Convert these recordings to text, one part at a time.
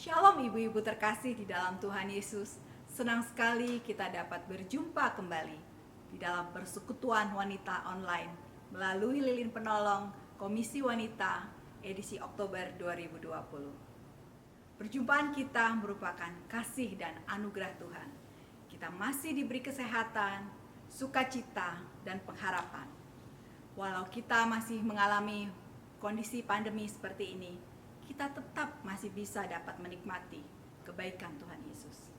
Shalom ibu-ibu terkasih di dalam Tuhan Yesus. Senang sekali kita dapat berjumpa kembali di dalam persekutuan wanita online melalui Lilin Penolong Komisi Wanita edisi Oktober 2020. Perjumpaan kita merupakan kasih dan anugerah Tuhan. Kita masih diberi kesehatan, sukacita, dan pengharapan. Walau kita masih mengalami kondisi pandemi seperti ini, kita tetap masih bisa dapat menikmati kebaikan Tuhan Yesus.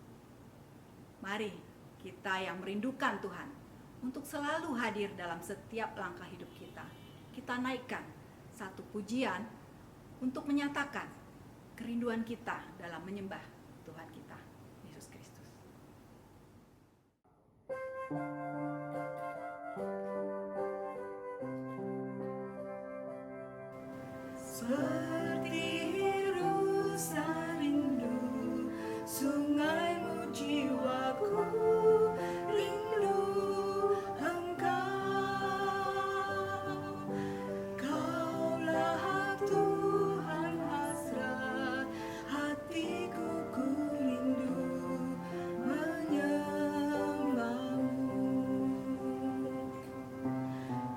Mari kita yang merindukan Tuhan untuk selalu hadir dalam setiap langkah hidup kita, kita naikkan satu pujian untuk menyatakan kerinduan kita dalam menyembah Tuhan kita, Yesus Kristus. Seperti irusan rindu, sungaimu jiwaku rindu Engkau. Kaulah Tuhan hasrat hatiku, ku rindu menyembahmu.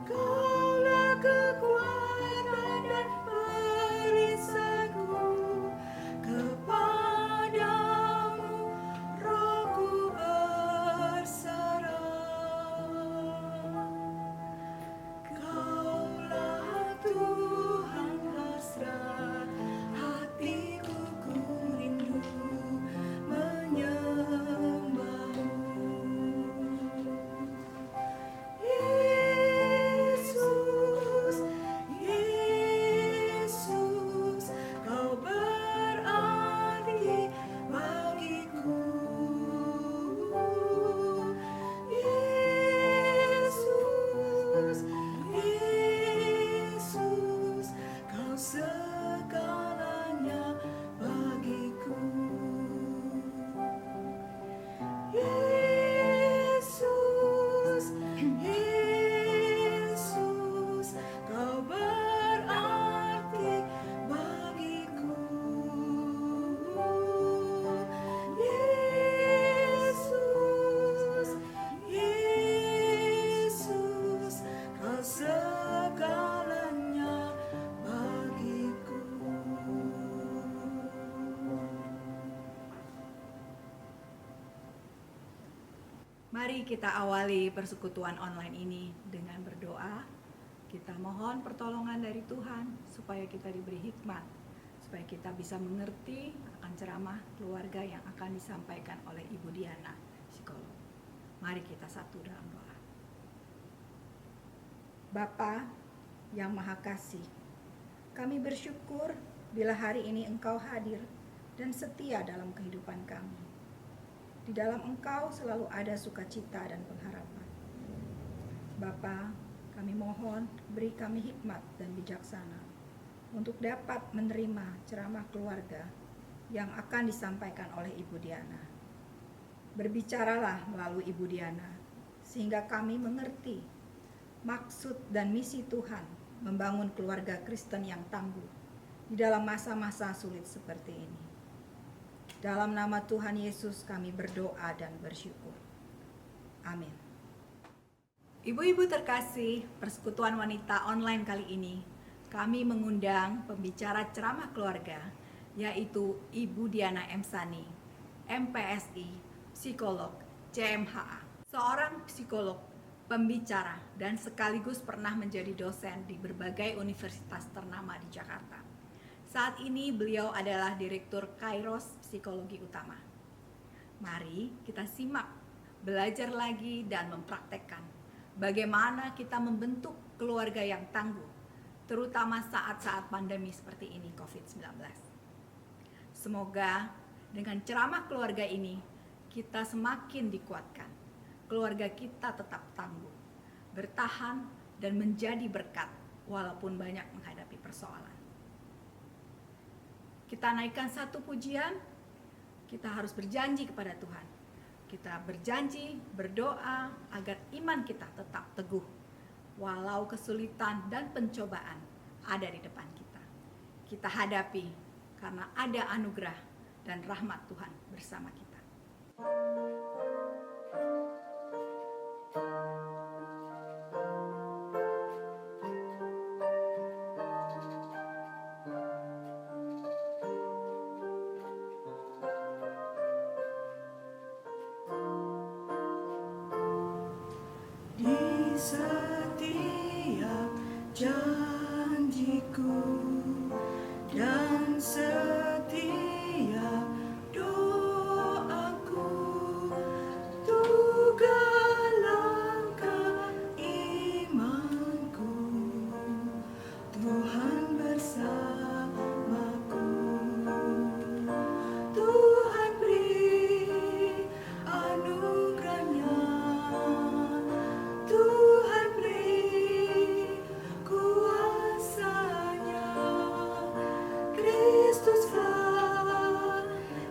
Kaulah kekuatan dan perisaiku, kepadamu rohku berserah. Kaulah Tuhan hasrat hatiku, ku rindu menyembahmu. Yesus, Yesus, Kau berarti bagiku. Yesus, Yesus, Kau segalanya bagiku. Yesus, Yesus, Kau berarti bagiku. Yesus, Yesus, Kau segalanya bagiku. Mari kita awali persekutuan online ini dengan berdoa. Kita mohon pertolongan dari Tuhan supaya kita diberi hikmat, supaya kita bisa mengerti akan ceramah keluarga yang akan disampaikan oleh Ibu Diana, psikolog. Mari kita satu dalam doa. Bapa yang Maha Kasih, kami bersyukur bila hari ini Engkau hadir dan setia dalam kehidupan kami. Di dalam Engkau selalu ada sukacita dan pengharapan. Bapa, kami mohon beri kami hikmat dan bijaksana untuk dapat menerima ceramah keluarga yang akan disampaikan oleh Ibu Diana. Berbicaralah melalui Ibu Diana sehingga kami mengerti maksud dan misi Tuhan membangun keluarga Kristen yang tangguh di dalam masa-masa sulit seperti ini. Dalam nama Tuhan Yesus kami berdoa dan bersyukur. Amin. Ibu-ibu terkasih, persekutuan wanita online kali ini kami mengundang pembicara ceramah keluarga, yaitu Ibu Diana M. Sani, MPSI, psikolog, CMHA, seorang psikolog, pembicara, dan sekaligus pernah menjadi dosen di berbagai universitas ternama di Jakarta. Saat ini beliau adalah Direktur Kairos Psikologi Utama. Mari kita simak, belajar lagi dan mempraktekkan bagaimana kita membentuk keluarga yang tangguh, terutama saat-saat pandemi seperti ini COVID-19. Semoga dengan ceramah keluarga ini kita semakin dikuatkan. Keluarga kita tetap tangguh, bertahan dan menjadi berkat walaupun banyak menghadapi persoalan. Kita naikkan satu pujian, kita harus berjanji kepada Tuhan. Kita berjanji, berdoa agar iman kita tetap teguh, walau kesulitan dan pencobaan ada di depan kita. Kita hadapi karena ada anugerah dan rahmat Tuhan bersama kita. Di setiap janjiku dan setiap doaku, duga langkah imanku, Tuhan bersamaku. Tuhan beri anugerahnya, Tuhan beri kuasanya, Kristuslah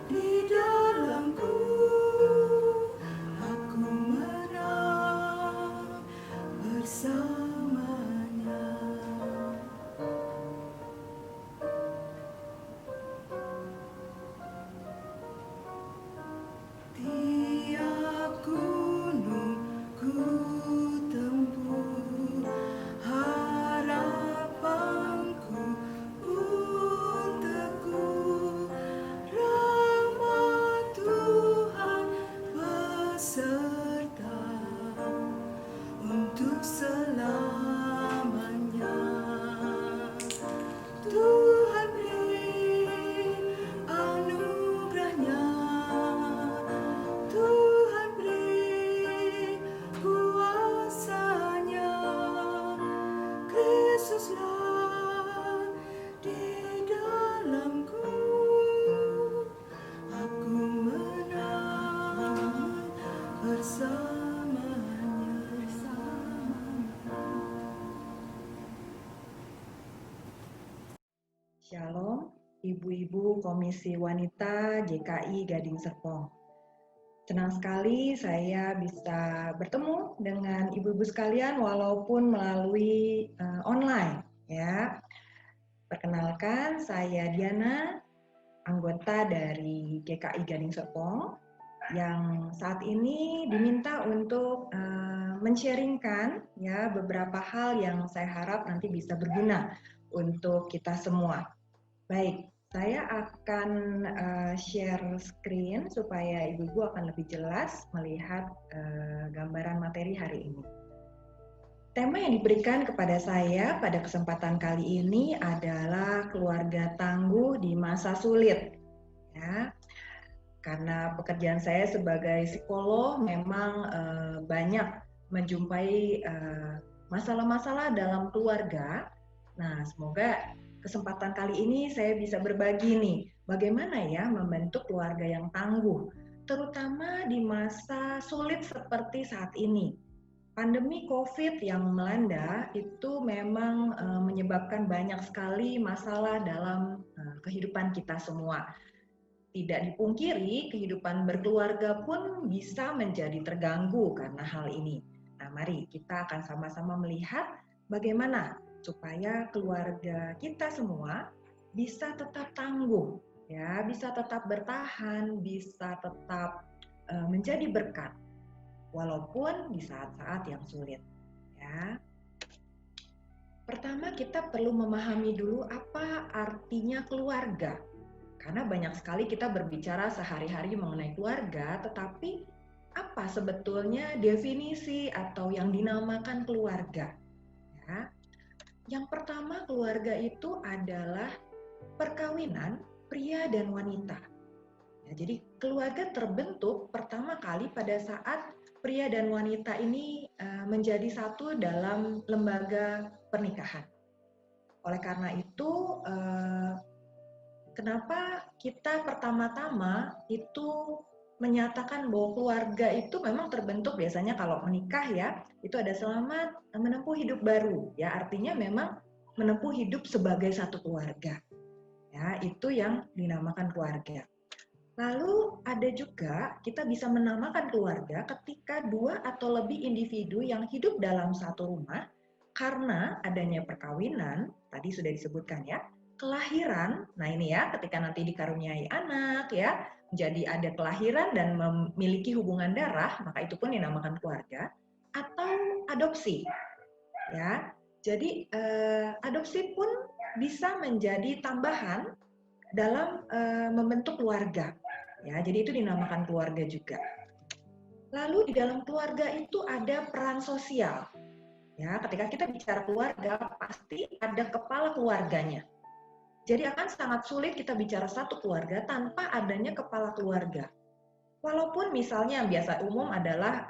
di dalamku, aku menang bersamanya. Tiap gunung ku tempuh, harapanku pun teguh, rahmat Tuhan beserta untuk selamanya. Tuhan beri anugerahnya, Tuhan beri kuasanya, Kristuslah di dalamku, aku menang bersamanya. Shalom, Ibu-ibu Komisi Wanita GKI Gading Serpong. Senang sekali saya bisa bertemu dengan ibu-ibu sekalian walaupun melalui online ya. Perkenalkan, saya Diana, anggota dari GKI Gading Serpong yang saat ini diminta untuk men-sharingkan ya beberapa hal yang saya harap nanti bisa berguna untuk kita semua. Baik, saya akan share screen supaya ibu-ibu akan lebih jelas melihat gambaran materi hari ini. Tema yang diberikan kepada saya pada kesempatan kali ini adalah keluarga tangguh di masa sulit. Ya, karena pekerjaan saya sebagai psikolog memang banyak menjumpai masalah-masalah dalam keluarga. Nah, semoga kesempatan kali ini saya bisa berbagi nih, bagaimana ya membentuk keluarga yang tangguh, terutama di masa sulit seperti saat ini. Pandemi COVID yang melanda itu memang menyebabkan banyak sekali masalah dalam kehidupan kita semua. Tidak dipungkiri, kehidupan berkeluarga pun bisa menjadi terganggu karena hal ini. Nah, mari kita akan sama-sama melihat bagaimana supaya keluarga kita semua bisa tetap tangguh, ya, bisa tetap bertahan, bisa tetap menjadi berkat, walaupun di saat-saat yang sulit. Ya. Pertama, kita perlu memahami dulu apa artinya keluarga. Karena banyak sekali kita berbicara sehari-hari mengenai keluarga, tetapi apa sebetulnya definisi atau yang dinamakan keluarga? Ya. Yang pertama, keluarga itu adalah perkawinan pria dan wanita. Ya, jadi keluarga terbentuk pertama kali pada saat pria dan wanita ini menjadi satu dalam lembaga pernikahan. Oleh karena itu, kenapa kita pertama-tama itu menyatakan bahwa keluarga itu memang terbentuk biasanya kalau menikah ya, itu ada selamat menempuh hidup baru. Ya, artinya memang menempuh hidup sebagai satu keluarga. Ya, itu yang dinamakan keluarga. Lalu ada juga kita bisa menamakan keluarga ketika dua atau lebih individu yang hidup dalam satu rumah karena adanya perkawinan, tadi sudah disebutkan ya, kelahiran, nah ini ya, ketika nanti dikaruniai anak ya, jadi ada kelahiran dan memiliki hubungan darah, maka itu pun dinamakan keluarga, atau adopsi ya. Jadi adopsi pun bisa menjadi tambahan dalam membentuk keluarga ya. Jadi itu dinamakan keluarga juga. Lalu di dalam keluarga itu ada peran sosial. Ya, ketika kita bicara keluarga pasti ada kepala keluarganya. Jadi akan sangat sulit kita bicara satu keluarga tanpa adanya kepala keluarga. Walaupun misalnya yang biasa umum adalah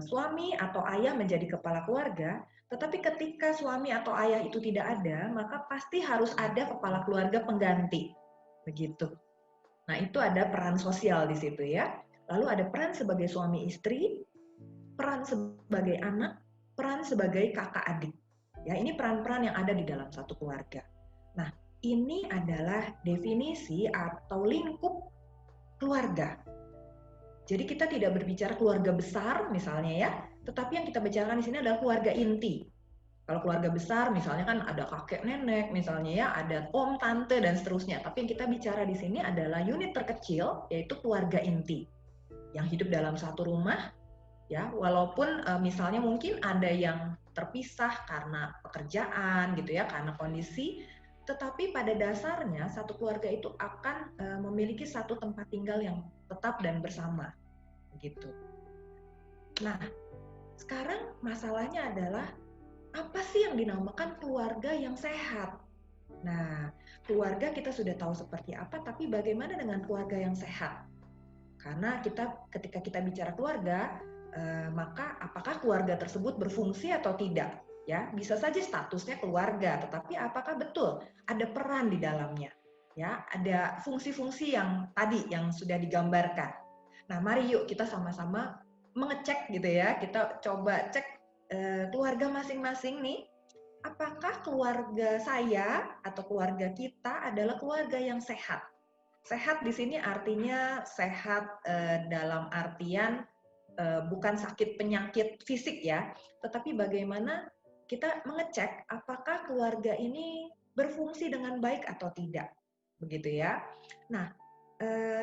suami atau ayah menjadi kepala keluarga, tetapi ketika suami atau ayah itu tidak ada, maka pasti harus ada kepala keluarga pengganti. Begitu. Nah, itu ada peran sosial di situ ya. Lalu ada peran sebagai suami istri, peran sebagai anak, peran sebagai kakak adik. Ya, ini peran-peran yang ada di dalam satu keluarga. Nah, ini adalah definisi atau lingkup keluarga. Jadi kita tidak berbicara keluarga besar misalnya ya, tetapi yang kita bicarakan di sini adalah keluarga inti. Kalau keluarga besar misalnya kan ada kakek nenek misalnya ya, ada om tante dan seterusnya. Tapi yang kita bicara di sini adalah unit terkecil yaitu keluarga inti yang hidup dalam satu rumah ya, walaupun misalnya mungkin ada yang terpisah karena pekerjaan gitu ya, karena kondisi, tetapi pada dasarnya satu keluarga itu akan memiliki satu tempat tinggal yang tetap dan bersama gitu. Nah, sekarang masalahnya adalah apa sih yang dinamakan keluarga yang sehat? Nah, keluarga kita sudah tahu seperti apa, tapi bagaimana dengan keluarga yang sehat? Karena ketika kita bicara keluarga, maka apakah keluarga tersebut berfungsi atau tidak? Ya, bisa saja statusnya keluarga, tetapi apakah betul ada peran di dalamnya? Ya, ada fungsi-fungsi yang tadi yang sudah digambarkan. Nah, mari yuk kita sama-sama mengecek gitu ya. Kita coba cek keluarga masing-masing nih. Apakah keluarga saya atau keluarga kita adalah keluarga yang sehat? Sehat di sini artinya sehat dalam artian bukan sakit penyakit fisik ya, tetapi bagaimana kita mengecek apakah keluarga ini berfungsi dengan baik atau tidak, begitu ya. Nah,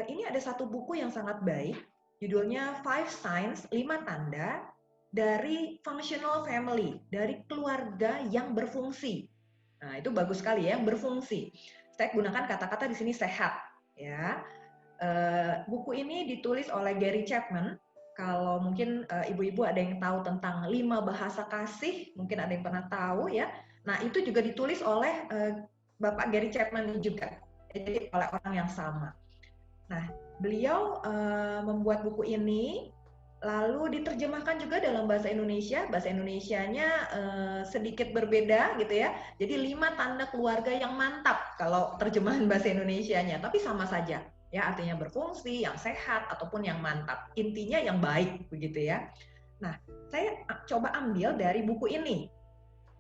ini ada satu buku yang sangat baik, judulnya 5 Signs, 5 tanda dari functional family, dari keluarga yang berfungsi. Nah, itu bagus sekali ya, berfungsi. Saya gunakan kata-kata di sini sehat, ya. Buku ini ditulis oleh Gary Chapman. Kalau mungkin ibu-ibu ada yang tahu tentang 5 bahasa kasih, mungkin ada yang pernah tahu ya. Nah, itu juga ditulis oleh Bapak Gary Chapman juga, jadi oleh orang yang sama. Nah, beliau membuat buku ini, lalu diterjemahkan juga dalam bahasa Indonesia. Bahasa Indonesianya sedikit berbeda gitu ya. Jadi 5 tanda keluarga yang mantap kalau terjemahan bahasa Indonesianya, tapi sama saja. Ya, artinya berfungsi, yang sehat, ataupun yang mantap. Intinya yang baik, begitu ya. Nah, saya coba ambil dari buku ini.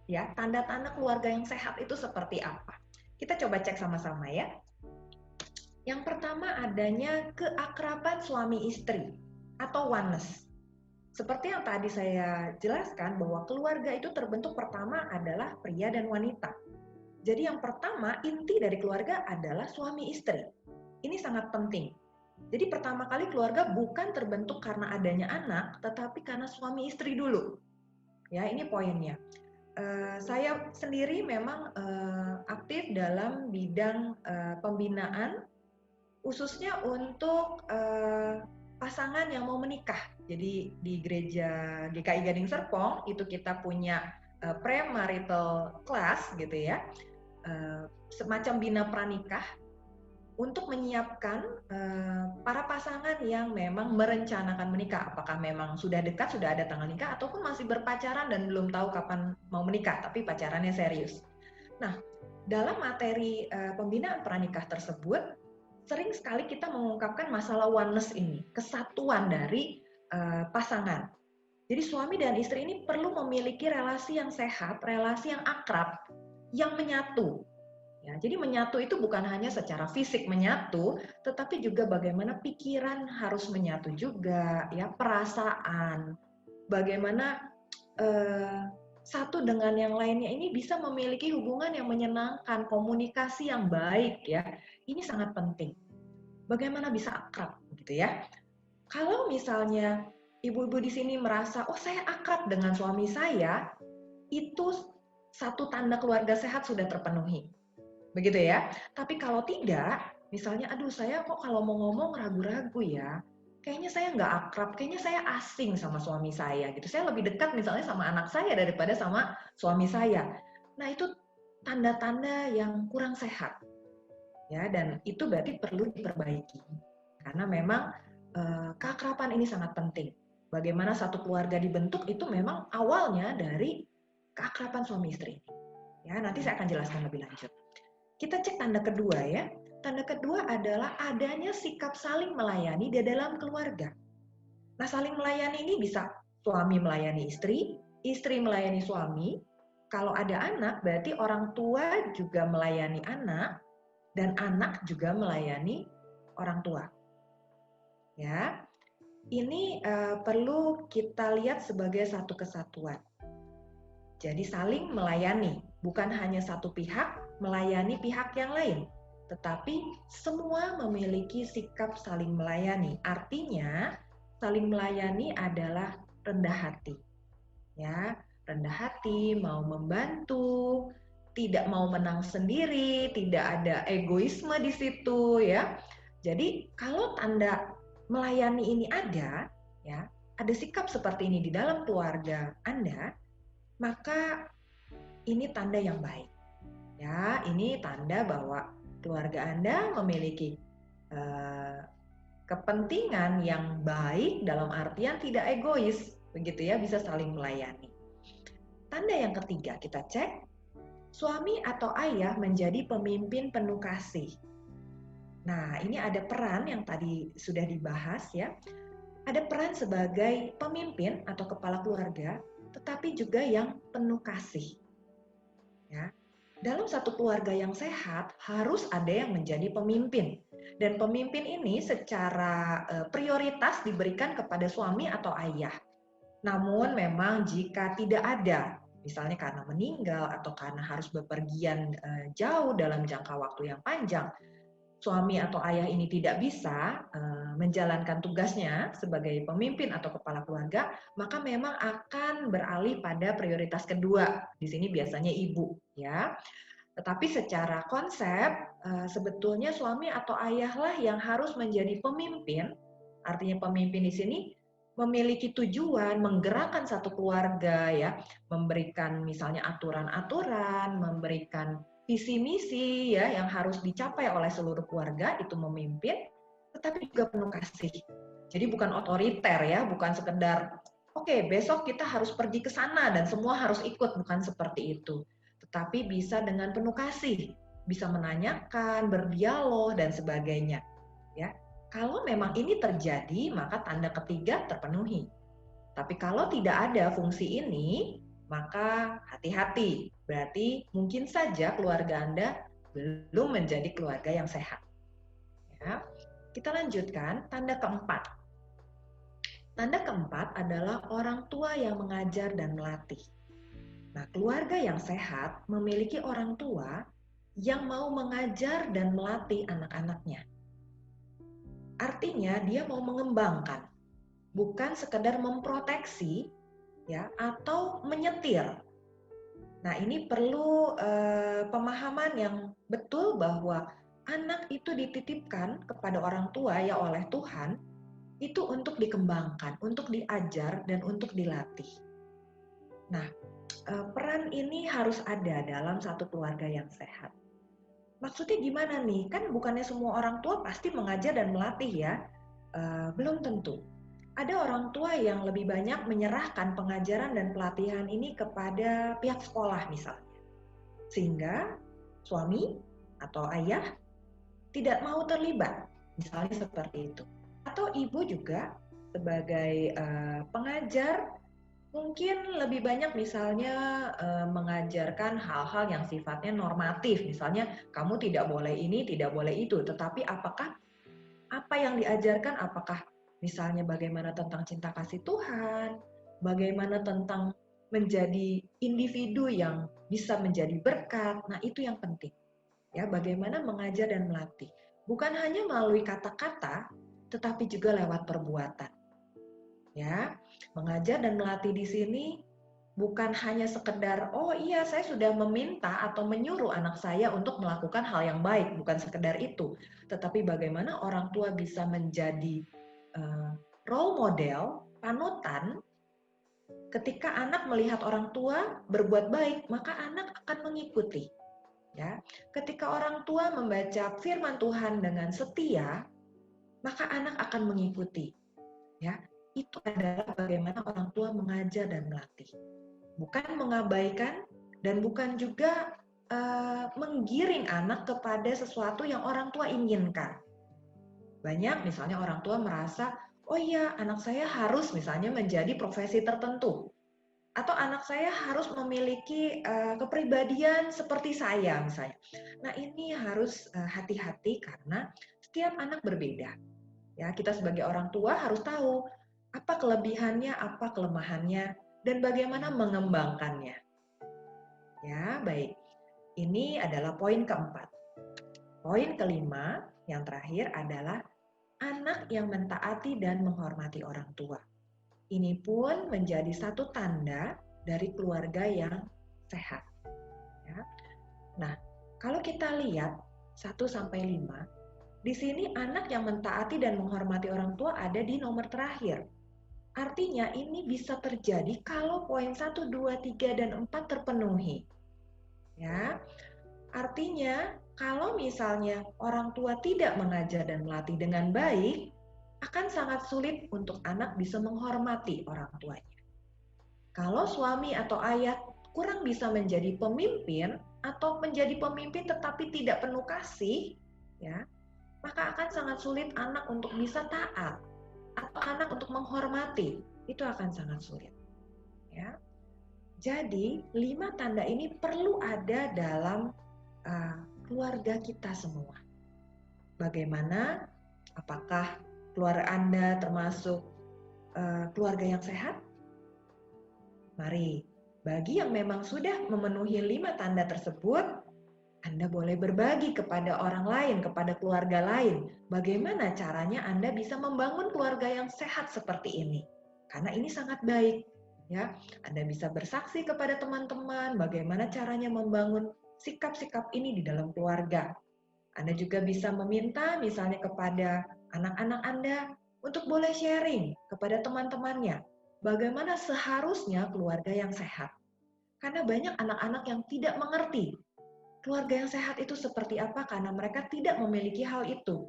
Ya, tanda-tanda keluarga yang sehat itu seperti apa? Kita coba cek sama-sama ya. Yang pertama adanya keakraban suami istri atau oneness. Seperti yang tadi saya jelaskan bahwa keluarga itu terbentuk pertama adalah pria dan wanita. Jadi yang pertama inti dari keluarga adalah suami istri. Ini sangat penting. Jadi pertama kali keluarga bukan terbentuk karena adanya anak, tetapi karena suami istri dulu. Ya, ini poinnya. Saya sendiri memang aktif dalam bidang pembinaan, khususnya untuk pasangan yang mau menikah. Jadi di gereja GKI Gading Serpong itu kita punya premarital class gitu ya, semacam bina pranikah untuk menyiapkan para pasangan yang memang merencanakan menikah. Apakah memang sudah dekat, sudah ada tanggal nikah, ataupun masih berpacaran dan belum tahu kapan mau menikah, tapi pacarannya serius. Nah, dalam materi pembinaan pranikah tersebut, sering sekali kita mengungkapkan masalah oneness ini, kesatuan dari pasangan. Jadi suami dan istri ini perlu memiliki relasi yang sehat, relasi yang akrab, yang menyatu. Ya, jadi menyatu itu bukan hanya secara fisik menyatu, tetapi juga bagaimana pikiran harus menyatu juga, ya, perasaan. Bagaimana satu dengan yang lainnya ini bisa memiliki hubungan yang menyenangkan, komunikasi yang baik ya. Ini sangat penting. Bagaimana bisa akrab gitu ya? Kalau misalnya ibu-ibu di sini merasa, oh saya akrab dengan suami saya, itu satu tanda keluarga sehat sudah terpenuhi. Begitu ya. Tapi kalau tidak, misalnya, aduh saya kok kalau mau ngomong ragu-ragu ya, kayaknya saya nggak akrab, kayaknya saya asing sama suami saya gitu. Saya lebih dekat misalnya sama anak saya daripada sama suami saya. Nah itu tanda-tanda yang kurang sehat. Ya, dan itu berarti perlu diperbaiki. Karena memang keakraban ini sangat penting. Bagaimana satu keluarga dibentuk itu memang awalnya dari keakraban suami istri. Ya, nanti saya akan jelaskan lebih lanjut. Kita cek tanda kedua ya. Tanda kedua adalah adanya sikap saling melayani di dalam keluarga. Nah, saling melayani ini bisa suami melayani istri, istri melayani suami. Kalau ada anak, berarti orang tua juga melayani anak, dan anak juga melayani orang tua. Ya, ini perlu kita lihat sebagai satu kesatuan. Jadi saling melayani, bukan hanya satu pihak melayani pihak yang lain, tetapi semua memiliki sikap saling melayani. Artinya, saling melayani adalah rendah hati. Ya, rendah hati, mau membantu, tidak mau menang sendiri, tidak ada egoisme di situ ya. Jadi kalau tanda melayani ini ada, ya, ada sikap seperti ini di dalam keluarga Anda, maka ini tanda yang baik. Ya, ini tanda bahwa keluarga Anda memiliki kepentingan yang baik dalam artian tidak egois, begitu ya, bisa saling melayani. Tanda yang ketiga kita cek, suami atau ayah menjadi pemimpin penuh kasih. Nah, ini ada peran yang tadi sudah dibahas ya. Ada peran sebagai pemimpin atau kepala keluarga, tetapi juga yang penuh kasih. Ya. Dalam satu keluarga yang sehat, harus ada yang menjadi pemimpin. Dan pemimpin ini secara prioritas diberikan kepada suami atau ayah. Namun memang jika tidak ada, misalnya karena meninggal atau karena harus bepergian jauh dalam jangka waktu yang panjang, suami atau ayah ini tidak bisa menjalankan tugasnya sebagai pemimpin atau kepala keluarga, maka memang akan beralih pada prioritas kedua. Di sini biasanya ibu, ya. Tetapi secara konsep sebetulnya suami atau ayahlah yang harus menjadi pemimpin. Artinya pemimpin di sini memiliki tujuan menggerakkan satu keluarga ya, memberikan misalnya aturan-aturan, memberikan visi misi ya yang harus dicapai oleh seluruh keluarga, itu memimpin, tetapi juga penuh kasih. Jadi bukan otoriter ya, bukan sekedar oke, besok kita harus pergi ke sana dan semua harus ikut, bukan seperti itu. Tetapi bisa dengan penuh kasih, bisa menanyakan, berdialog dan sebagainya. Ya. Kalau memang ini terjadi, maka tanda ketiga terpenuhi. Tapi kalau tidak ada fungsi ini, maka hati-hati. Berarti mungkin saja keluarga Anda belum menjadi keluarga yang sehat. Ya. Kita lanjutkan, tanda keempat. Tanda keempat adalah orang tua yang mengajar dan melatih. Nah, keluarga yang sehat memiliki orang tua yang mau mengajar dan melatih anak-anaknya. Artinya dia mau mengembangkan, bukan sekedar memproteksi ya atau menyetir. Nah, ini perlu pemahaman yang betul bahwa anak itu dititipkan kepada orang tua ya oleh Tuhan itu untuk dikembangkan, untuk diajar dan untuk dilatih. Nah, peran ini harus ada dalam satu keluarga yang sehat. Maksudnya gimana nih? Kan bukannya semua orang tua pasti mengajar dan melatih ya. Belum tentu. Ada orang tua yang lebih banyak menyerahkan pengajaran dan pelatihan ini kepada pihak sekolah misalnya. Sehingga suami atau ayah tidak mau terlibat. Misalnya seperti itu. Atau ibu juga sebagai pengajar mungkin lebih banyak misalnya mengajarkan hal-hal yang sifatnya normatif. Misalnya kamu tidak boleh ini, tidak boleh itu. Tetapi apakah apa yang diajarkan, apakah misalnya bagaimana tentang cinta kasih Tuhan, bagaimana tentang menjadi individu yang bisa menjadi berkat. Nah, itu yang penting. Ya, bagaimana mengajar dan melatih. Bukan hanya melalui kata-kata, tetapi juga lewat perbuatan. Ya, mengajar dan melatih di sini bukan hanya sekedar, oh iya saya sudah meminta atau menyuruh anak saya untuk melakukan hal yang baik, bukan sekedar itu. Tetapi bagaimana orang tua bisa menjadi role model, panutan. Ketika anak melihat orang tua berbuat baik, maka anak akan mengikuti. Ya, ketika orang tua membaca firman Tuhan dengan setia, maka anak akan mengikuti. Ya, itu adalah bagaimana orang tua mengajar dan melatih. Bukan mengabaikan dan bukan juga menggiring anak kepada sesuatu yang orang tua inginkan. Banyak misalnya orang tua merasa, oh iya anak saya harus misalnya menjadi profesi tertentu. Atau anak saya harus memiliki kepribadian seperti saya misalnya. Nah ini harus hati-hati karena setiap anak berbeda. Ya, kita sebagai orang tua harus tahu apa kelebihannya, apa kelemahannya, dan bagaimana mengembangkannya. Ya, baik. Ini adalah poin keempat. Poin kelima, yang terakhir adalah anak yang mentaati dan menghormati orang tua. Ini pun menjadi satu tanda dari keluarga yang sehat. Ya. Nah, kalau kita lihat 1-5, di sini anak yang mentaati dan menghormati orang tua ada di nomor terakhir. Artinya ini bisa terjadi kalau poin 1, 2, 3, dan 4 terpenuhi. Ya, artinya kalau misalnya orang tua tidak mengajar dan melatih dengan baik, akan sangat sulit untuk anak bisa menghormati orang tuanya. Kalau suami atau ayah kurang bisa menjadi pemimpin atau menjadi pemimpin tetapi tidak penuh kasih, ya, maka akan sangat sulit anak untuk bisa taat atau anak untuk menghormati. Itu akan sangat sulit. Ya. Jadi 5 tanda ini perlu ada dalam keluarga kita semua. Bagaimana? Apakah keluarga Anda termasuk keluarga yang sehat? Mari, bagi yang memang sudah memenuhi 5 tanda tersebut, Anda boleh berbagi kepada orang lain, kepada keluarga lain. Bagaimana caranya Anda bisa membangun keluarga yang sehat seperti ini? Karena ini sangat baik. Ya, Anda bisa bersaksi kepada teman-teman bagaimana caranya membangun sikap-sikap ini di dalam keluarga. Anda juga bisa meminta misalnya kepada anak-anak Anda untuk boleh sharing kepada teman-temannya. Bagaimana seharusnya keluarga yang sehat. Karena banyak anak-anak yang tidak mengerti keluarga yang sehat itu seperti apa karena mereka tidak memiliki hal itu.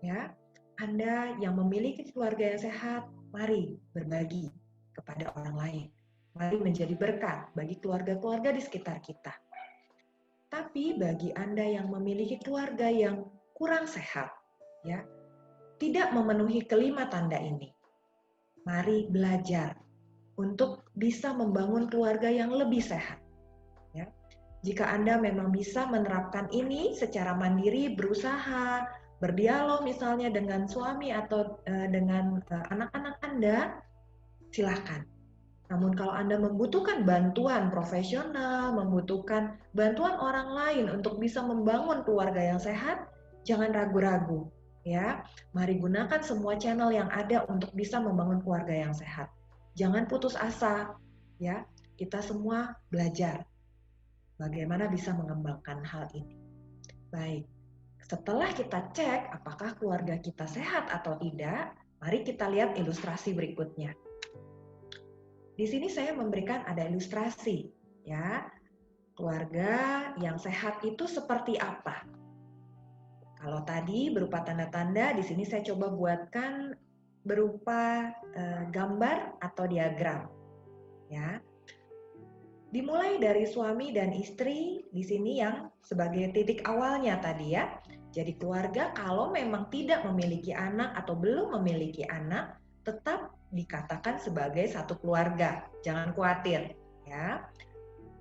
Ya, Anda yang memiliki keluarga yang sehat, mari berbagi kepada orang lain. Mari menjadi berkat bagi keluarga-keluarga di sekitar kita. Tapi bagi Anda yang memiliki keluarga yang kurang sehat, ya, tidak memenuhi kelima tanda ini, mari belajar untuk bisa membangun keluarga yang lebih sehat. Ya. Jika Anda memang bisa menerapkan ini secara mandiri, berusaha, berdialog misalnya dengan suami atau dengan anak-anak Anda, silakan. Namun kalau Anda membutuhkan bantuan profesional, membutuhkan bantuan orang lain untuk bisa membangun keluarga yang sehat, jangan ragu-ragu. Ya, mari gunakan semua channel yang ada untuk bisa membangun keluarga yang sehat. Jangan putus asa, ya. Kita semua belajar bagaimana bisa mengembangkan hal ini. Baik, setelah kita cek apakah keluarga kita sehat atau tidak, mari kita lihat ilustrasi berikutnya. Di sini saya memberikan ada ilustrasi, ya. Keluarga yang sehat itu seperti apa? Kalau tadi berupa tanda-tanda, di sini saya coba buatkan berupa gambar atau diagram. Ya. Dimulai dari suami dan istri di sini yang sebagai titik awalnya tadi ya. Jadi keluarga kalau memang tidak memiliki anak atau belum memiliki anak, tetap dikatakan sebagai satu keluarga. Jangan khawatir, ya.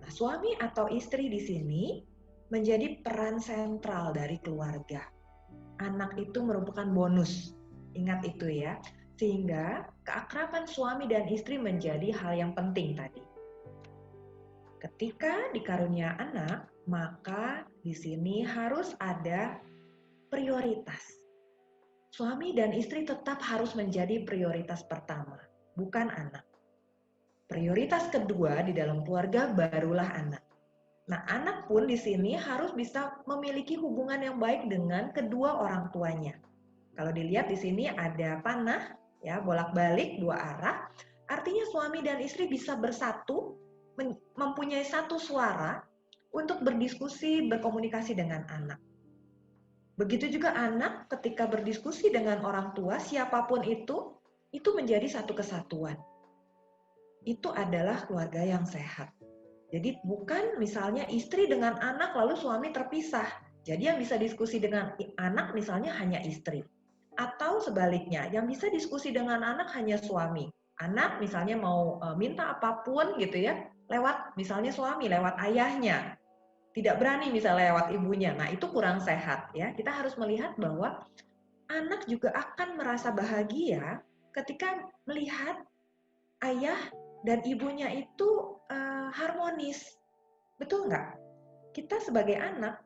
Nah, suami atau istri di sini menjadi peran sentral dari keluarga. Anak itu merupakan bonus. Ingat itu ya. Sehingga keakraban suami dan istri menjadi hal yang penting tadi. Ketika dikarunia anak, maka di sini harus ada prioritas. Suami dan istri tetap harus menjadi prioritas pertama, bukan anak. Prioritas kedua di dalam keluarga barulah anak. Nah, anak pun di sini harus bisa memiliki hubungan yang baik dengan kedua orang tuanya. Kalau dilihat di sini ada panah, ya, bolak-balik dua arah. Artinya suami dan istri bisa bersatu, mempunyai satu suara untuk berdiskusi, berkomunikasi dengan anak. Begitu juga anak ketika berdiskusi dengan orang tua, siapapun itu menjadi satu kesatuan. Itu adalah keluarga yang sehat. Jadi bukan misalnya istri dengan anak lalu suami terpisah. Jadi yang bisa diskusi dengan anak misalnya hanya istri. Atau sebaliknya, yang bisa diskusi dengan anak hanya suami. Anak misalnya mau minta apapun gitu ya, lewat misalnya suami, lewat ayahnya. Tidak berani misalnya lewat ibunya. Nah, itu kurang sehat ya. Kita harus melihat bahwa anak juga akan merasa bahagia ketika melihat ayah dan ibunya itu harmonis. Betul nggak? Kita sebagai anak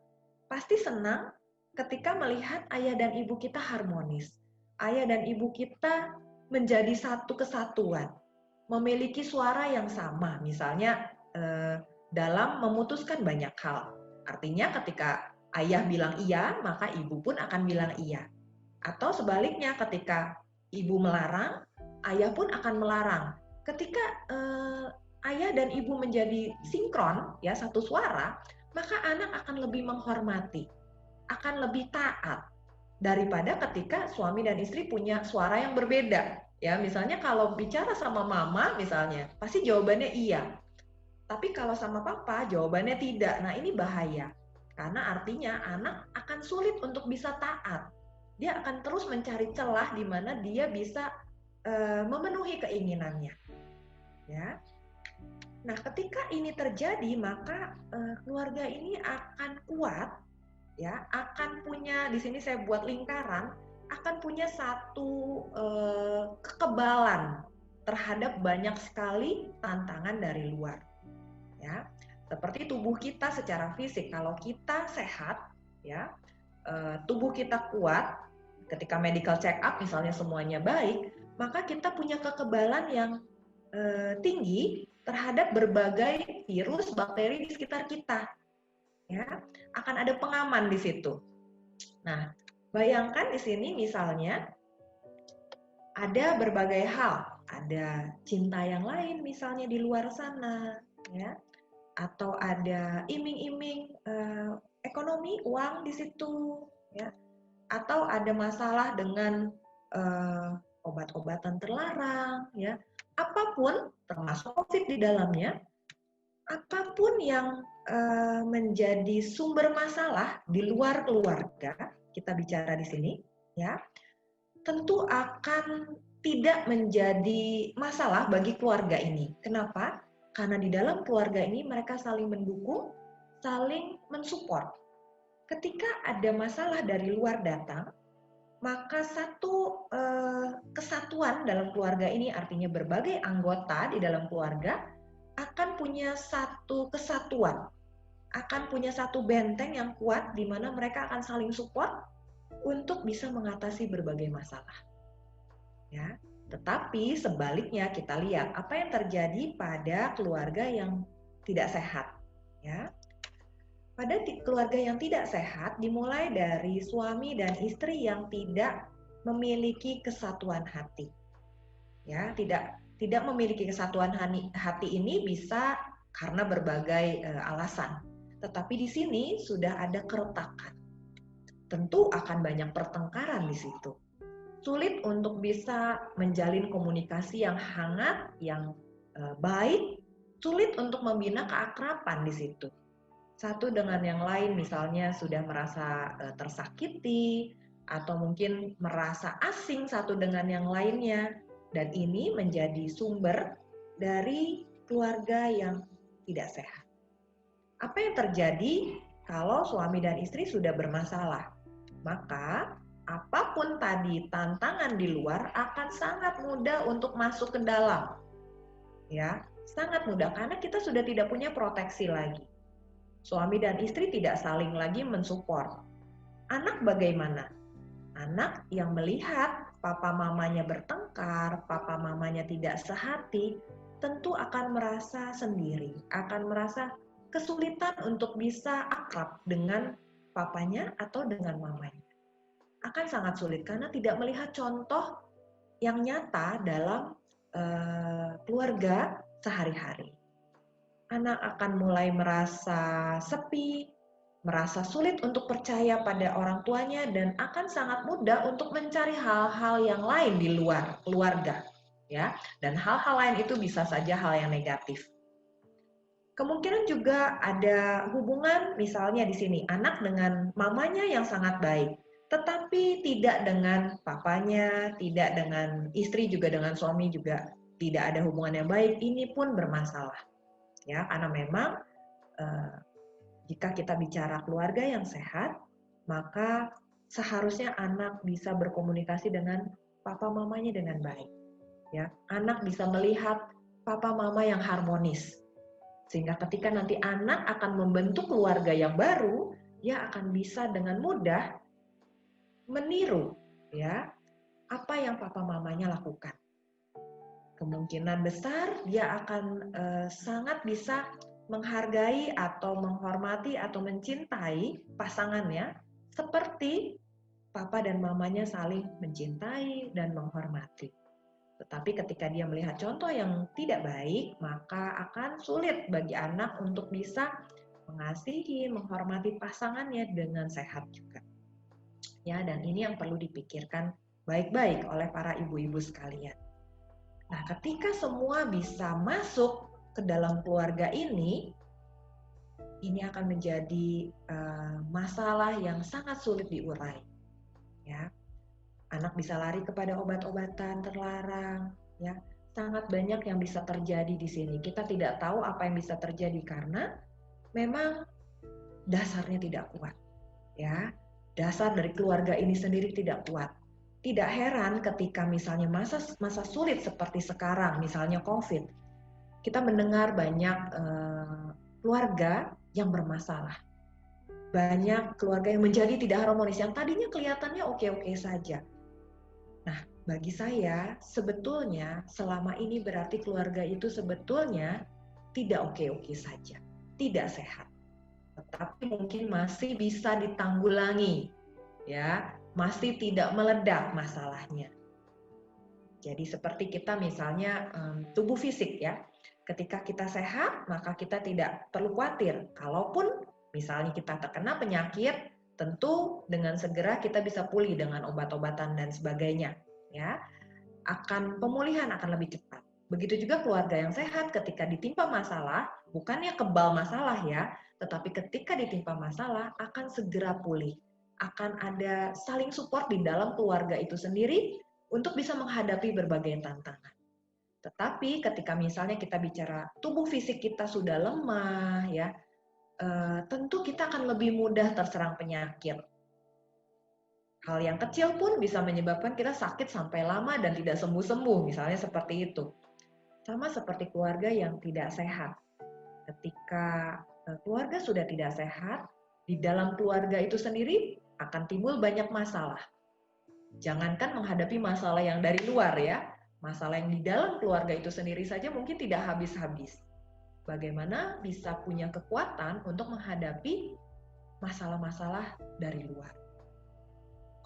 pasti senang ketika melihat ayah dan ibu kita harmonis. Ayah dan ibu kita menjadi satu kesatuan, memiliki suara yang sama, misalnya dalam memutuskan banyak hal. Artinya ketika ayah bilang iya, maka ibu pun akan bilang iya. Atau sebaliknya, ketika ibu melarang, ayah pun akan melarang. Ketika ayah dan ibu menjadi sinkron, ya, satu suara, maka anak akan lebih menghormati, akan lebih taat daripada ketika suami dan istri punya suara yang berbeda. Ya, misalnya kalau bicara sama mama misalnya, pasti jawabannya iya. Tapi kalau sama papa jawabannya tidak. Nah, ini bahaya. Karena artinya anak akan sulit untuk bisa taat. Dia akan terus mencari celah di mana dia bisa memenuhi keinginannya. Ya. Nah, ketika ini terjadi, maka keluarga ini akan kuat, ya, akan punya, di sini saya buat lingkaran, akan punya satu kekebalan terhadap banyak sekali tantangan dari luar. Ya, seperti tubuh kita secara fisik, kalau kita sehat, ya, tubuh kita kuat, ketika medical check up misalnya semuanya baik, maka kita punya kekebalan yang tinggi terhadap berbagai virus, bakteri di sekitar kita. Ya, akan ada pengaman di situ. Nah, bayangkan di sini misalnya ada berbagai hal, ada cinta yang lain misalnya di luar sana, ya, atau ada iming-iming ekonomi, uang di situ, ya, atau ada masalah dengan obat-obatan terlarang, ya, apapun, termasuk COVID di dalamnya, apapun yang menjadi sumber masalah di luar keluarga, kita bicara di sini, ya, tentu akan tidak menjadi masalah bagi keluarga ini. Kenapa? Karena di dalam keluarga ini mereka saling mendukung, saling mensupport. Ketika ada masalah dari luar datang, maka satu kesatuan dalam keluarga ini, artinya berbagai anggota di dalam keluarga akan punya satu kesatuan, akan punya satu benteng yang kuat di mana mereka akan saling support untuk bisa mengatasi berbagai masalah. Ya, tetapi sebaliknya kita lihat apa yang terjadi pada keluarga yang tidak sehat. Ya, pada keluarga yang tidak sehat dimulai dari suami dan istri yang tidak memiliki kesatuan hati. Ya, tidak memiliki kesatuan hati ini bisa karena berbagai alasan. Tetapi di sini sudah ada keretakan. Tentu akan banyak pertengkaran di situ. Sulit untuk bisa menjalin komunikasi yang hangat, yang baik, sulit untuk membina keakraban di situ. Satu dengan yang lain misalnya sudah merasa tersakiti, atau mungkin merasa asing satu dengan yang lainnya, dan ini menjadi sumber dari keluarga yang tidak sehat. Apa yang terjadi kalau suami dan istri sudah bermasalah? Maka apapun tadi tantangan di luar akan sangat mudah untuk masuk ke dalam. Ya, Sangat mudah karena kita sudah tidak punya proteksi lagi. Suami dan istri tidak saling lagi mensupport. Anak bagaimana? Anak yang melihat papa mamanya bertengkar, papa mamanya tidak sehati, tentu akan merasa sendiri, akan merasa kesulitan untuk bisa akrab dengan papanya atau dengan mamanya. Akan sangat sulit karena tidak melihat contoh yang nyata dalam keluarga sehari-hari. Anak akan mulai merasa sepi, merasa sulit untuk percaya pada orang tuanya, dan akan sangat mudah untuk mencari hal-hal yang lain di luar keluarga, ya. Dan hal-hal lain itu bisa saja hal yang negatif. Kemungkinan juga ada hubungan, misalnya di sini anak dengan mamanya yang sangat baik, tetapi tidak dengan papanya, tidak dengan istri, juga dengan suami juga tidak ada hubungan yang baik. Ini pun bermasalah, ya, karena memang jika kita bicara keluarga yang sehat, maka seharusnya anak bisa berkomunikasi dengan papa mamanya dengan baik, ya. Anak bisa melihat papa mama yang harmonis, sehingga ketika nanti anak akan membentuk keluarga yang baru, dia akan bisa dengan mudah meniru, ya, apa yang papa mamanya lakukan. Kemungkinan besar dia akan sangat bisa menghargai atau menghormati atau mencintai pasangannya seperti papa dan mamanya saling mencintai dan menghormati. Tetapi ketika dia melihat contoh yang tidak baik, maka akan sulit bagi anak untuk bisa mengasihi, menghormati pasangannya dengan sehat juga. Ya, dan ini yang perlu dipikirkan baik-baik oleh para ibu-ibu sekalian. Nah, ketika semua bisa masuk ke dalam keluarga ini akan menjadi masalah yang sangat sulit diurai. Ya, anak bisa lari kepada obat-obatan terlarang. Ya, sangat banyak yang bisa terjadi di sini. Kita tidak tahu apa yang bisa terjadi karena memang dasarnya tidak kuat. Ya, dasar dari keluarga ini sendiri tidak kuat. Tidak heran ketika misalnya masa sulit seperti sekarang, misalnya COVID, kita mendengar banyak keluarga yang bermasalah. Banyak keluarga yang menjadi tidak harmonis, yang tadinya kelihatannya oke-oke saja. Nah, bagi saya sebetulnya selama ini berarti keluarga itu sebetulnya tidak oke-oke saja, tidak sehat. Tetapi mungkin masih bisa ditanggulangi, ya, masih tidak meledak masalahnya. Jadi seperti kita misalnya tubuh fisik, ya, ketika kita sehat maka kita tidak perlu khawatir. Kalaupun misalnya kita terkena penyakit, tentu dengan segera kita bisa pulih dengan obat-obatan dan sebagainya, ya. Pemulihan akan lebih cepat. Begitu juga keluarga yang sehat ketika ditimpa masalah, bukannya kebal masalah, ya, tetapi ketika ditimpa masalah akan segera pulih. Akan ada saling support di dalam keluarga itu sendiri untuk bisa menghadapi berbagai tantangan. Tetapi ketika misalnya kita bicara tubuh fisik kita sudah lemah, ya, tentu kita akan lebih mudah terserang penyakit. Hal yang kecil pun bisa menyebabkan kita sakit sampai lama dan tidak sembuh-sembuh, misalnya seperti itu. Sama seperti keluarga yang tidak sehat. Ketika keluarga sudah tidak sehat, di dalam keluarga itu sendiri akan timbul banyak masalah. Jangankan menghadapi masalah yang dari luar, ya, masalah yang di dalam keluarga itu sendiri saja mungkin tidak habis-habis. Bagaimana bisa punya kekuatan untuk menghadapi masalah-masalah dari luar?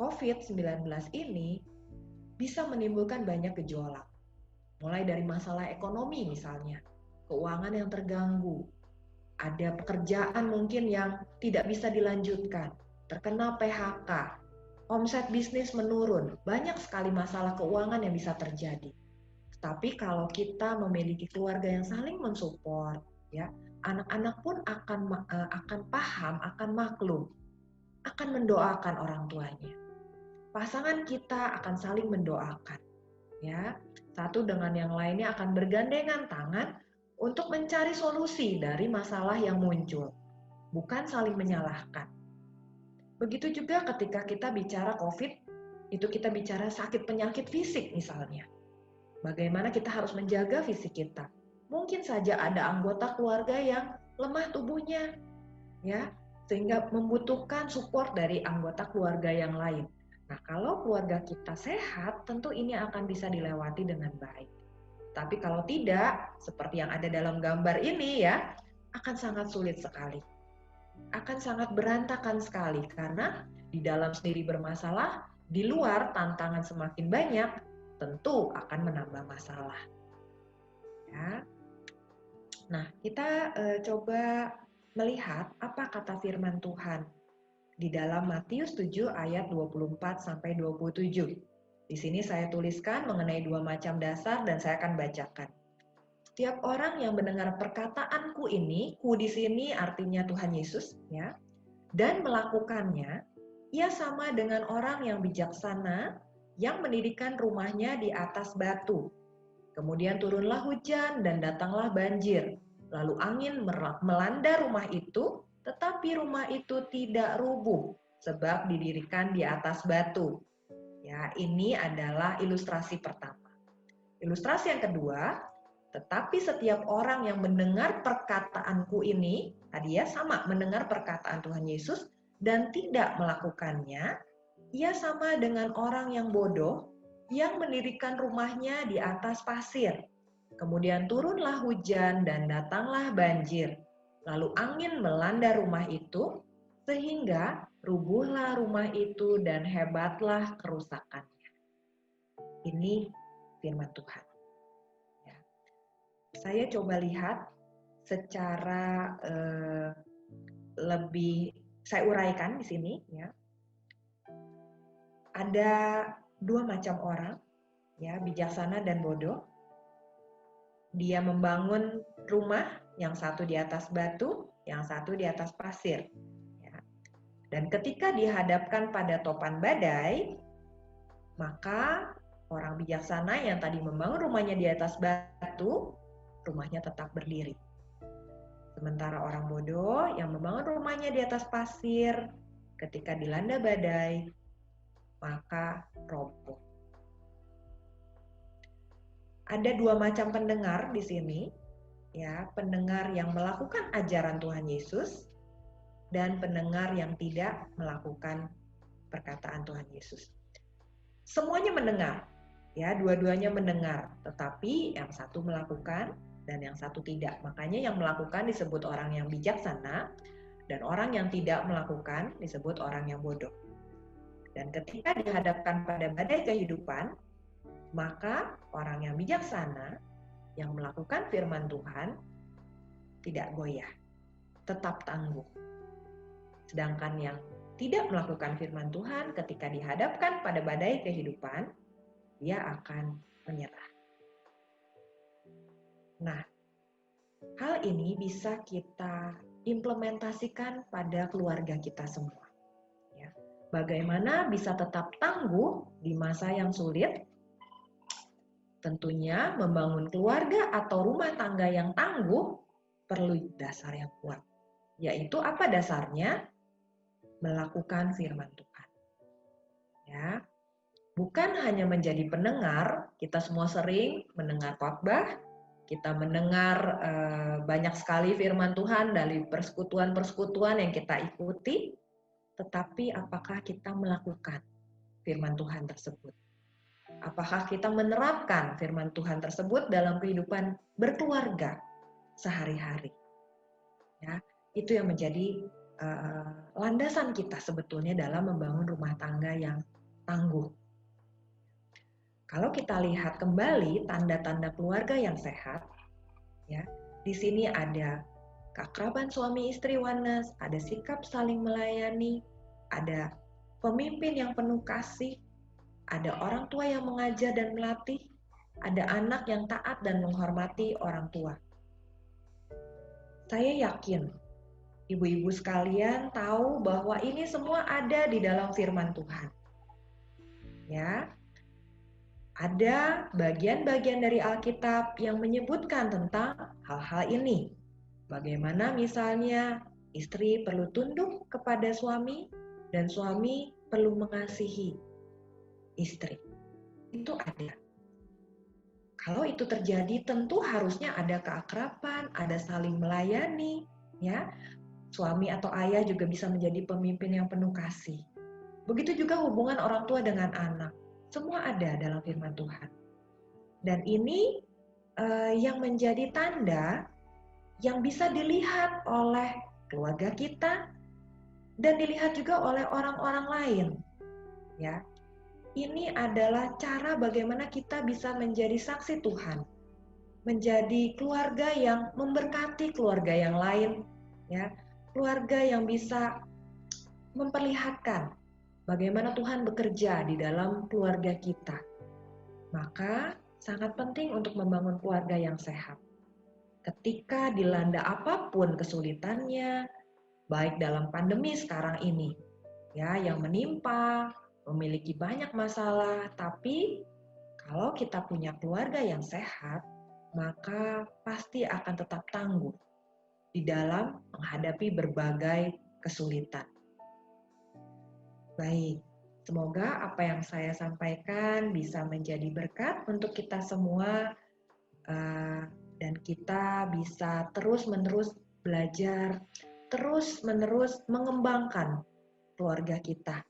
COVID-19 ini bisa menimbulkan banyak gejolak. Mulai dari masalah ekonomi misalnya, keuangan yang terganggu, ada pekerjaan mungkin yang tidak bisa dilanjutkan, terkena PHK, omset bisnis menurun, banyak sekali masalah keuangan yang bisa terjadi. Tapi kalau kita memiliki keluarga yang saling mensupport, ya, anak-anak pun akan paham, akan maklum, akan mendoakan orang tuanya. Pasangan kita akan saling mendoakan, ya. Satu dengan yang lainnya akan bergandengan tangan untuk mencari solusi dari masalah yang muncul, bukan saling menyalahkan. Begitu juga ketika kita bicara COVID, itu kita bicara sakit penyakit fisik misalnya. Bagaimana kita harus menjaga fisik kita. mungkin saja ada anggota keluarga yang lemah tubuhnya, ya, sehingga membutuhkan support dari anggota keluarga yang lain. Nah, kalau keluarga kita sehat, tentu ini akan bisa dilewati dengan baik. Tapi kalau tidak, seperti yang ada dalam gambar ini ya, akan sangat sulit sekali. Akan sangat berantakan sekali karena di dalam sendiri bermasalah, di luar tantangan semakin banyak, tentu akan menambah masalah. Ya. Nah, kita coba melihat apa kata firman Tuhan di dalam Matius 7 ayat 24 sampai 27. Di sini saya tuliskan mengenai dua macam dasar dan saya akan bacakan. Setiap orang yang mendengar perkataanku ini, ku di sini artinya Tuhan Yesus, ya, dan melakukannya, ia sama dengan orang yang bijaksana yang mendirikan rumahnya di atas batu. Kemudian turunlah hujan dan datanglah banjir. Lalu angin melanda rumah itu, tetapi rumah itu tidak rubuh sebab didirikan di atas batu. Ya, ini adalah ilustrasi pertama. Ilustrasi yang kedua, tetapi setiap orang yang mendengar perkataanku ini, tadi ya sama mendengar perkataan Tuhan Yesus dan tidak melakukannya, ia sama dengan orang yang bodoh yang mendirikan rumahnya di atas pasir. Kemudian turunlah hujan dan datanglah banjir. Lalu angin melanda rumah itu, sehingga rubuhlah rumah itu dan hebatlah kerusakannya. Ini firman Tuhan. Ya. Saya coba lihat secara lebih, saya uraikan di sini. Ya. Ada dua macam orang, ya, bijaksana dan bodoh. Dia membangun rumah, yang satu di atas batu, yang satu di atas pasir. Ya. Dan ketika dihadapkan pada topan badai, maka orang bijaksana yang tadi membangun rumahnya di atas batu, rumahnya tetap berdiri. Sementara orang bodoh yang membangun rumahnya di atas pasir, ketika dilanda badai, maka roboh. Ada dua macam pendengar di sini, ya, pendengar yang melakukan ajaran Tuhan Yesus dan pendengar yang tidak melakukan perkataan Tuhan Yesus. Semuanya mendengar, ya, dua-duanya mendengar, tetapi yang satu melakukan dan yang satu tidak. Makanya yang melakukan disebut orang yang bijaksana dan orang yang tidak melakukan disebut orang yang bodoh. Dan ketika dihadapkan pada badai kehidupan, maka orang yang bijaksana yang melakukan firman Tuhan tidak goyah, tetap tangguh. Sedangkan yang tidak melakukan firman Tuhan ketika dihadapkan pada badai kehidupan, dia akan menyerah. Nah, hal ini bisa kita implementasikan pada keluarga kita semua. Ya. Bagaimana bisa tetap tangguh di masa yang sulit? Tentunya membangun keluarga atau rumah tangga yang tangguh perlu dasar yang kuat. Yaitu apa dasarnya? Melakukan firman Tuhan. Ya. Bukan hanya menjadi pendengar, kita semua sering mendengar khotbah, kita mendengar banyak sekali firman Tuhan dari persekutuan-persekutuan yang kita ikuti, tetapi apakah kita melakukan firman Tuhan tersebut? Apakah kita menerapkan firman Tuhan tersebut dalam kehidupan berkeluarga sehari-hari? Ya, itu yang menjadi landasan kita sebetulnya dalam membangun rumah tangga yang tangguh. Kalau kita lihat kembali tanda-tanda keluarga yang sehat, ya, di sini ada keakraban suami istri wanas, ada sikap saling melayani, ada pemimpin yang penuh kasih, ada orang tua yang mengajar dan melatih, ada anak yang taat dan menghormati orang tua. Saya yakin ibu-ibu sekalian tahu bahwa ini semua ada di dalam firman Tuhan. Ya. Ada bagian-bagian dari Alkitab yang menyebutkan tentang hal-hal ini. Bagaimana misalnya istri perlu tunduk kepada suami dan suami perlu mengasihi istri. Itu ada. Kalau itu terjadi, tentu harusnya ada keakraban, ada saling melayani, ya. Suami atau ayah juga bisa menjadi pemimpin yang penuh kasih. Begitu juga hubungan orang tua dengan anak. Semua ada dalam firman Tuhan. Dan ini yang menjadi tanda yang bisa dilihat oleh keluarga kita dan dilihat juga oleh orang-orang lain. Ya, ini adalah cara bagaimana kita bisa menjadi saksi Tuhan, menjadi keluarga yang memberkati keluarga yang lain, ya, keluarga yang bisa memperlihatkan bagaimana Tuhan bekerja di dalam keluarga kita. Maka sangat penting untuk membangun keluarga yang sehat. Ketika dilanda apapun kesulitannya, baik dalam pandemi sekarang ini, ya, yang menimpa, memiliki banyak masalah, tapi kalau kita punya keluarga yang sehat, maka pasti akan tetap tangguh di dalam menghadapi berbagai kesulitan. Baik, semoga apa yang saya sampaikan bisa menjadi berkat untuk kita semua, dan kita bisa terus-menerus belajar, terus-menerus mengembangkan keluarga kita.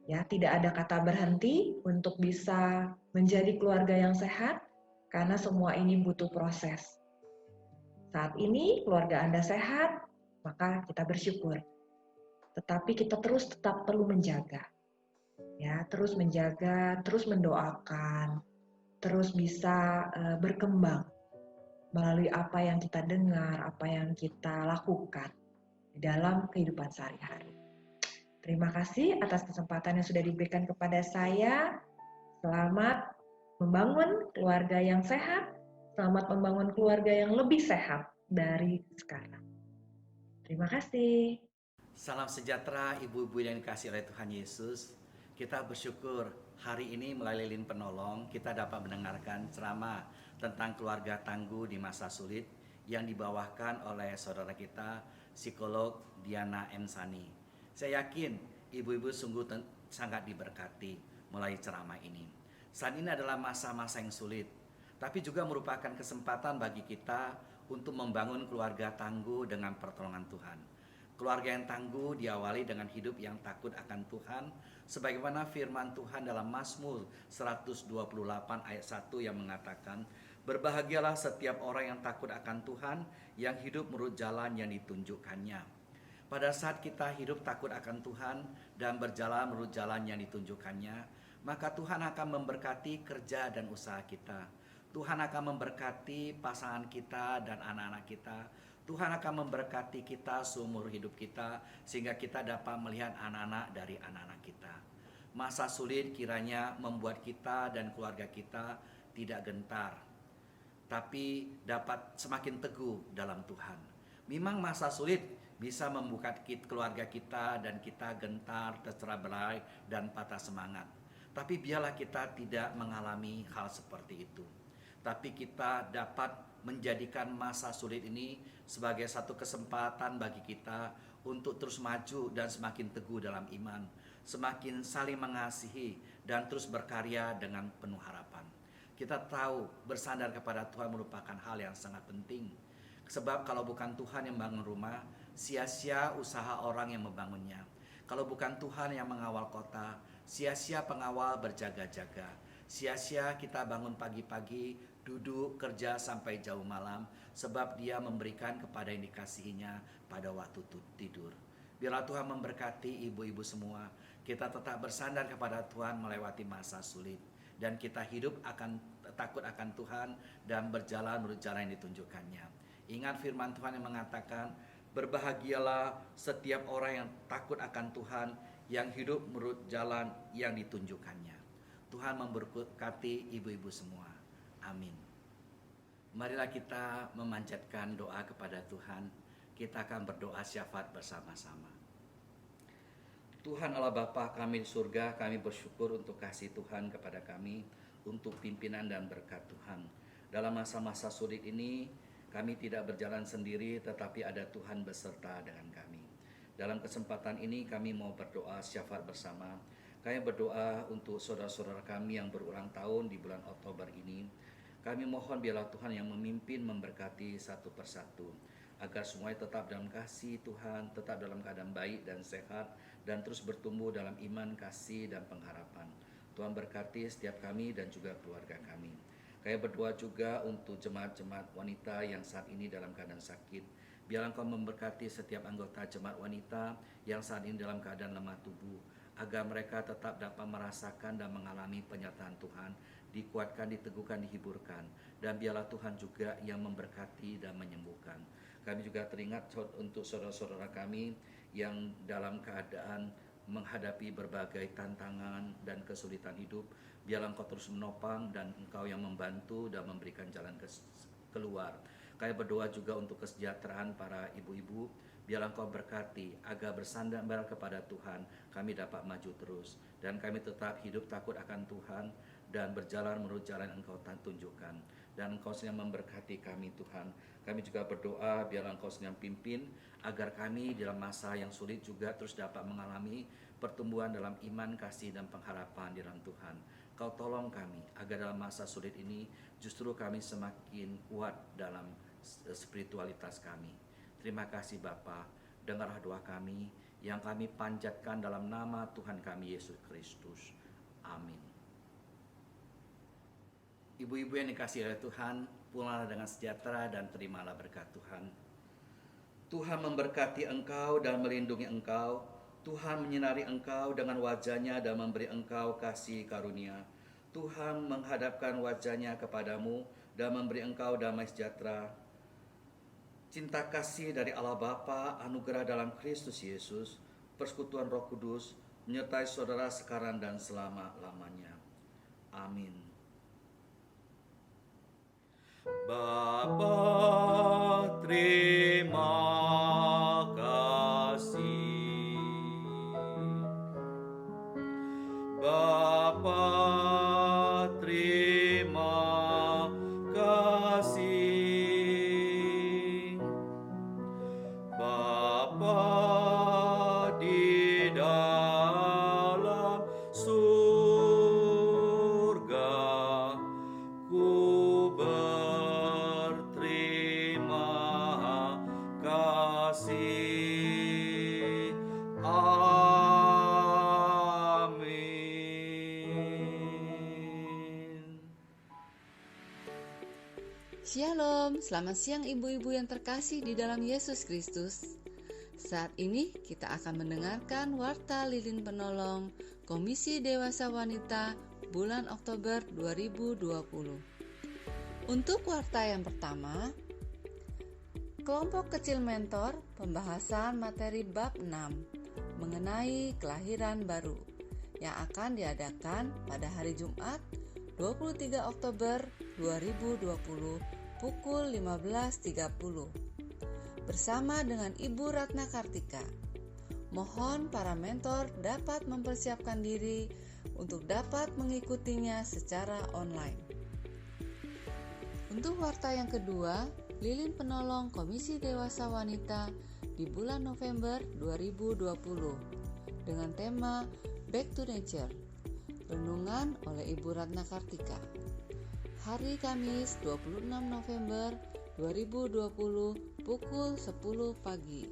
Ya, tidak ada kata berhenti untuk bisa menjadi keluarga yang sehat, karena semua ini butuh proses. Saat ini keluarga Anda sehat, maka kita bersyukur. Tetapi kita tetap perlu menjaga. Ya, terus menjaga, terus mendoakan, terus bisa berkembang melalui apa yang kita dengar, apa yang kita lakukan di dalam kehidupan sehari-hari. Terima kasih atas kesempatan yang sudah diberikan kepada saya. Selamat membangun keluarga yang sehat, selamat membangun keluarga yang lebih sehat dari sekarang. Terima kasih. Salam sejahtera ibu-ibu yang dikasihi oleh Tuhan Yesus. Kita bersyukur hari ini melalui Lilin Penolong kita dapat mendengarkan ceramah tentang keluarga tangguh di masa sulit yang dibawakan oleh saudara kita, psikolog Diana M. Sani. Saya yakin ibu-ibu sungguh sangat diberkati melalui ceramah ini. Saat ini adalah masa-masa yang sulit, tapi juga merupakan kesempatan bagi kita untuk membangun keluarga tangguh dengan pertolongan Tuhan. Keluarga yang tangguh diawali dengan hidup yang takut akan Tuhan, sebagaimana firman Tuhan dalam Mazmur 128 ayat 1 yang mengatakan, "Berbahagialah setiap orang yang takut akan Tuhan, yang hidup menurut jalan yang ditunjukkannya." Pada saat kita hidup takut akan Tuhan dan berjalan menurut jalan yang ditunjukkannya, maka Tuhan akan memberkati kerja dan usaha kita. Tuhan akan memberkati pasangan kita dan anak-anak kita. Tuhan akan memberkati kita seumur hidup kita, sehingga kita dapat melihat anak-anak dari anak-anak kita. Masa sulit kiranya membuat kita dan keluarga kita tidak gentar, tapi dapat semakin teguh dalam Tuhan. Memang masa sulit bisa membuat keluarga kita dan kita gentar, tercerai berai, dan patah semangat. Tapi biarlah kita tidak mengalami hal seperti itu. Tapi kita dapat menjadikan masa sulit ini sebagai satu kesempatan bagi kita untuk terus maju dan semakin teguh dalam iman, semakin saling mengasihi dan terus berkarya dengan penuh harapan. Kita tahu bersandar kepada Tuhan merupakan hal yang sangat penting. Sebab kalau bukan Tuhan yang bangun rumah, sia-sia usaha orang yang membangunnya. Kalau bukan Tuhan yang mengawal kota, sia-sia pengawal berjaga-jaga. Sia-sia kita bangun pagi-pagi, duduk kerja sampai jauh malam, sebab Dia memberikan kepada yang dikasihinya pada waktu tidur. Biarlah Tuhan memberkati ibu-ibu semua. Kita tetap bersandar kepada Tuhan melewati masa sulit, dan kita hidup takut akan Tuhan dan berjalan menurut jalan yang ditunjukkannya. Ingat firman Tuhan yang mengatakan, "Berbahagialah setiap orang yang takut akan Tuhan, yang hidup menurut jalan yang ditunjukkannya." Tuhan memberkati ibu-ibu semua. Amin. Marilah kita memanjatkan doa kepada Tuhan. Kita akan berdoa syafaat bersama-sama. Tuhan Allah Bapa kami di surga, kami bersyukur untuk kasih Tuhan kepada kami, untuk pimpinan dan berkat Tuhan. Dalam masa-masa sulit ini, kami tidak berjalan sendiri, tetapi ada Tuhan beserta dengan kami. Dalam kesempatan ini kami mau berdoa syafaat bersama. Kami berdoa untuk saudara-saudara kami yang berulang tahun di bulan Oktober ini. Kami mohon biarlah Tuhan yang memimpin memberkati satu persatu, agar semuanya tetap dalam kasih Tuhan, tetap dalam keadaan baik dan sehat, dan terus bertumbuh dalam iman, kasih, dan pengharapan. Tuhan berkati setiap kami dan juga keluarga kami. Kami berdoa juga untuk jemaat-jemaat wanita yang saat ini dalam keadaan sakit. Biarlah Engkau memberkati setiap anggota jemaat wanita yang saat ini dalam keadaan lemah tubuh, agar mereka tetap dapat merasakan dan mengalami penyertaan Tuhan, dikuatkan, diteguhkan, dihiburkan. Dan biarlah Tuhan juga yang memberkati dan menyembuhkan. Kami juga teringat untuk saudara-saudara kami yang dalam keadaan menghadapi berbagai tantangan dan kesulitan hidup. Biarlah Engkau terus menopang dan Engkau yang membantu dan memberikan jalan keluar. Kami berdoa juga untuk kesejahteraan para ibu-ibu. Biarlah Engkau berkati agar bersandar kepada Tuhan kami dapat maju terus. Dan kami tetap hidup takut akan Tuhan dan berjalan menurut jalan yang Engkau tunjukkan. Dan Engkau yang memberkati kami Tuhan. Kami juga berdoa biarlah Engkau yang pimpin agar kami dalam masa yang sulit juga terus dapat mengalami pertumbuhan dalam iman, kasih, dan pengharapan di dalam Tuhan. Kau tolong kami agar dalam masa sulit ini justru kami semakin kuat dalam spiritualitas kami. Terima kasih Bapa, dengarlah doa kami yang kami panjatkan dalam nama Tuhan kami Yesus Kristus. Amin. Ibu-ibu yang dikasihi oleh Tuhan, pulanglah dengan sejahtera dan terimalah berkat Tuhan. Tuhan memberkati engkau dan melindungi engkau. Tuhan menyinari engkau dengan wajah-Nya dan memberi engkau kasih karunia. Tuhan menghadapkan wajah-Nya kepadamu dan memberi engkau damai sejahtera. Cinta kasih dari Allah Bapa, anugerah dalam Kristus Yesus, persekutuan Roh Kudus, menyertai saudara sekarang dan selama-lamanya. Amin. Bapa, terima kasih. Bapa, terima kasih. Bapa di dalam surga, ku berterima kasih. Amin. Shalom, selamat siang ibu-ibu yang terkasih di dalam Yesus Kristus. Saat ini kita akan mendengarkan Warta Lilin Penolong Komisi Dewasa Wanita bulan Oktober 2020. Untuk warta yang pertama, kelompok kecil mentor pembahasan materi bab 6 mengenai kelahiran baru yang akan diadakan pada hari Jumat 23 Oktober 2020 pukul 15.30 bersama dengan Ibu Ratna Kartika. Mohon para mentor dapat mempersiapkan diri untuk dapat mengikutinya secara online. Untuk warta yang kedua, Lilin Penolong Komisi Dewasa Wanita di bulan November 2020 dengan tema Back to Nature. Renungan oleh Ibu Ratna Kartika. Hari Kamis 26 November 2020 pukul 10 pagi.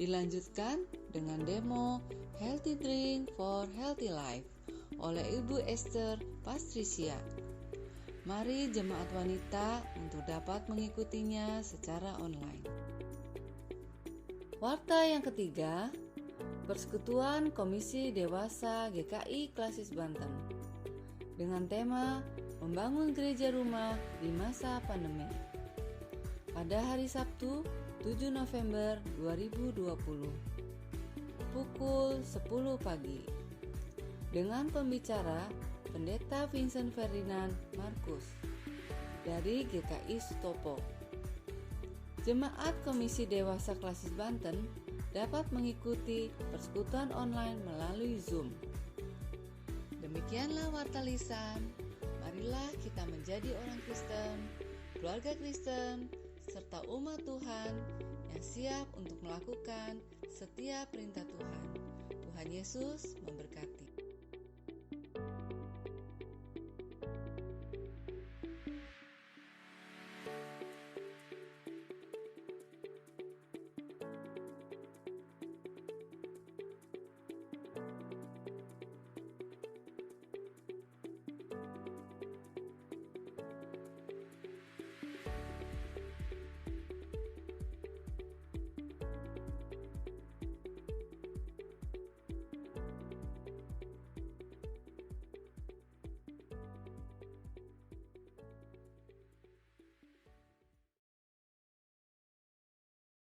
Dilanjutkan dengan demo Healthy Drink for Healthy Life oleh Ibu Esther Patricia. Mari jemaat wanita untuk dapat mengikutinya secara online. Warta yang ketiga, Persekutuan Komisi Dewasa GKI Klasis Banten dengan tema Membangun Gereja Rumah di Masa Pandemi. Pada hari Sabtu 7 November 2020 pukul 10 pagi dengan pembicara Pendeta Vincent Ferdinand Markus dari GKI Sutopo. Jemaat Komisi Dewasa Klasis Banten dapat mengikuti persekutuan online melalui Zoom. Demikianlah warta lisan. Marilah kita menjadi orang Kristen, keluarga Kristen, serta umat Tuhan yang siap untuk melakukan setiap perintah Tuhan. Tuhan Yesus memberkati.